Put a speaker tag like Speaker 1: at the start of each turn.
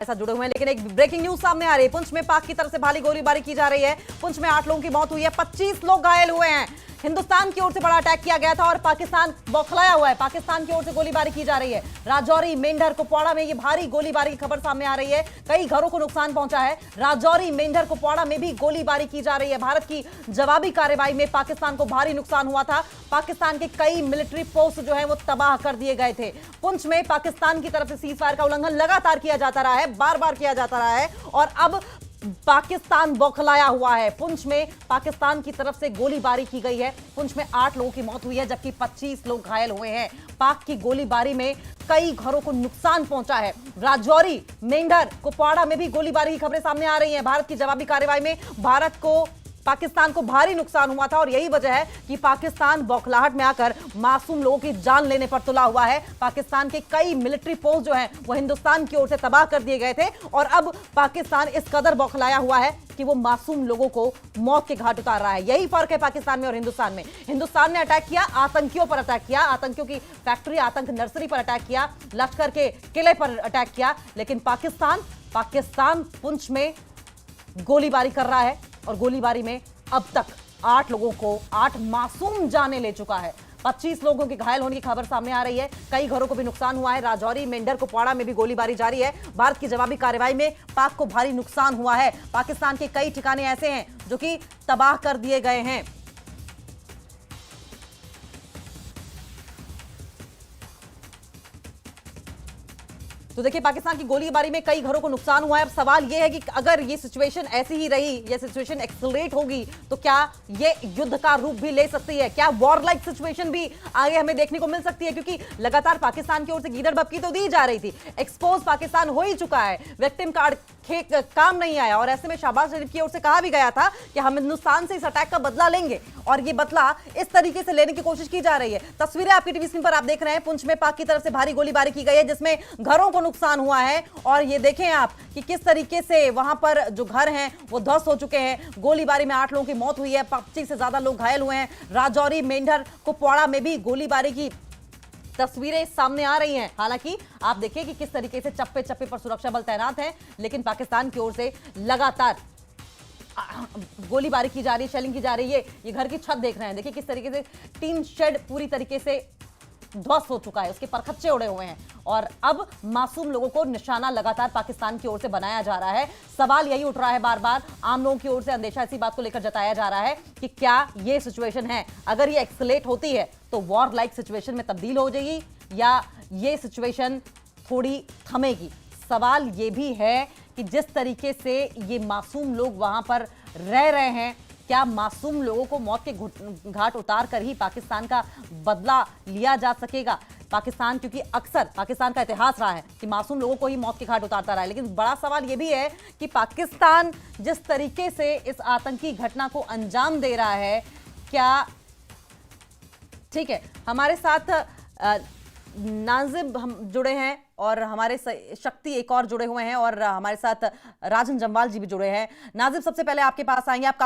Speaker 1: ऐसा जुड़े हुए हैं। लेकिन एक ब्रेकिंग न्यूज सामने आ रही है। पुंछ में पाक की तरफ से भारी गोलीबारी की जा रही है। पुंछ में 8 लोगों की मौत हुई है, 25 लोग घायल हुए हैं। हिंदुस्तान की ओर से बड़ा अटैक किया गया था और पाकिस्तान बौखलाया हुआ है। पाकिस्तान की ओर से गोलीबारी की जा रही है। राजौरी, मेंढर, कुपवाड़ा में ये भारी गोलीबारी की खबर सामने आ रही है। कई घरों को नुकसान पहुंचा है। राजौरी, मेंढर, कुपवाड़ा में भी गोलीबारी की जा रही है। भारत की जवाबी कार्रवाई में पाकिस्तान को भारी नुकसान हुआ था। पाकिस्तान के कई मिलिट्री पोस्ट जो है वो तबाह कर दिए गए थे। पुंछ में पाकिस्तान की तरफ से सीजफायर का उल्लंघन लगातार किया जाता रहा है, बार बार किया जाता रहा है और अब पाकिस्तान बौखलाया हुआ है। पुंछ में पाकिस्तान की तरफ से गोलीबारी की गई है। पुंछ में 8 लोगों की मौत हुई है जबकि 25 लोग घायल हुए हैं। पाक की गोलीबारी में कई घरों को नुकसान पहुंचा है। राजौरी, मेंढर, कुपवाड़ा में भी गोलीबारी की खबरें सामने आ रही हैं। भारत की जवाबी कार्रवाई में पाकिस्तान को भारी नुकसान हुआ था और यही वजह है कि पाकिस्तान बौखलाहट में आकर मासूम लोगों की जान लेने पर तुला हुआ है। पाकिस्तान के कई मिलिट्री पोस्ट जो हैं वो हिंदुस्तान की ओर से तबाह कर दिए गए थे और अब पाकिस्तान इस कदर बौखलाया हुआ है कि वो मासूम लोगों को मौत के घाट उतार रहा है। यही फर्क है पाकिस्तान में और हिंदुस्तान में। हिंदुस्तान ने अटैक किया, आतंकियों पर अटैक किया, आतंकियों की फैक्ट्री, आतंक नर्सरी पर अटैक किया, लश्कर के किले पर अटैक किया। लेकिन पाकिस्तान पुंछ में गोलीबारी कर रहा है और गोलीबारी में अब तक 8 मासूम जाने ले चुका है। 25 लोगों के घायल होने की खबर सामने आ रही है। कई घरों को भी नुकसान हुआ है। राजौरी, मेंढर, कुपवाड़ा में भी गोलीबारी जारी है। भारत की जवाबी कार्रवाई में पाक को भारी नुकसान हुआ है। पाकिस्तान के कई ठिकाने ऐसे हैं जो कि तबाह कर दिए गए हैं। तो देखिए, पाकिस्तान की गोलीबारी में कई घरों को नुकसान हुआ है। अब सवाल यह है कि अगर ये सिचुएशन ऐसी ही रही, ये सिचुएशन एक्सेलरेट होगी तो क्या ये युद्ध का रूप भी ले सकती है? क्या वॉर लाइक सिचुएशन भी आगे हमें देखने को मिल सकती है? क्योंकि लगातार पाकिस्तान की ओर से गीदड़ बपकी तो दी जा रही थी। एक्सपोज पाकिस्तान हो ही चुका है, विक्टिम कार्ड काम नहीं आया और ऐसे में शहबाज शरीफ की ओर से कहा भी गया था कि हम हिंदुस्तान से इस अटैक का बदला लेंगे और ये बदला इस तरीके से लेने की कोशिश की जा रही है। तस्वीरें आपकी टीवी स्क्रीन पर आप देख रहे हैं। पुंछ में पाक की तरफ से भारी गोलीबारी की गई है जिसमें घरों को नुकसान हुआ है और ये देखें आप कि किस तरीके से वहां पर जो घर हैं वो ध्वस्त हो चुके हैं। गोलीबारी में 8 लोगों की मौत हुई है, 25 से ज्यादा लोग घायल हुए हैं। राजौरी, मेंढर, कुपवाड़ा में भी गोलीबारी की तस्वीरें सामने आ रही हैं। हालांकि आप देखिए कि किस तरीके से चप्पे चप्पे पर सुरक्षा बल तैनात हैं, लेकिन पाकिस्तान की ओर से लगातार गोलीबारी की जा रही है, शेलिंग की जा रही है। ये घर की छत देख रहे हैं, देखिए किस तरीके से टीन शेड पूरी तरीके से ध्वस्त हो चुका है, उसके परखच्चे उड़े हुए हैं और अब मासूम लोगों को निशाना लगातार पाकिस्तान की ओर से बनाया जा रहा है। सवाल यही उठ रहा है बार बार, आम लोगों की ओर से अंदेशा इसी बात को लेकर जताया जा रहा है कि क्या ये सिचुएशन है, अगर ये एक्सलेट होती है तो वॉर लाइक सिचुएशन में तब्दील हो जाएगी या ये सिचुएशन थोड़ी थमेगी। सवाल ये भी है कि जिस तरीके से ये मासूम लोग वहां पर रह रहे हैं, क्या मासूम लोगों को मौत के घाट उतार कर ही पाकिस्तान का बदला लिया जा सकेगा? पाकिस्तान, क्योंकि अक्सर पाकिस्तान का इतिहास रहा है कि मासूम लोगों को ही मौत के घाट उतारता रहा है, लेकिन बड़ा सवाल यह भी है कि पाकिस्तान जिस तरीके से इस आतंकी घटना को अंजाम दे रहा है, क्या ठीक है? हमारे साथ नाजिब हम जुड़े हैं और हमारे शक्ति एक और जुड़े हुए हैं और हमारे साथ राजन जम्वाल जी भी जुड़े हैं। नाजिब, सबसे पहले आपके पास आएंगे। आप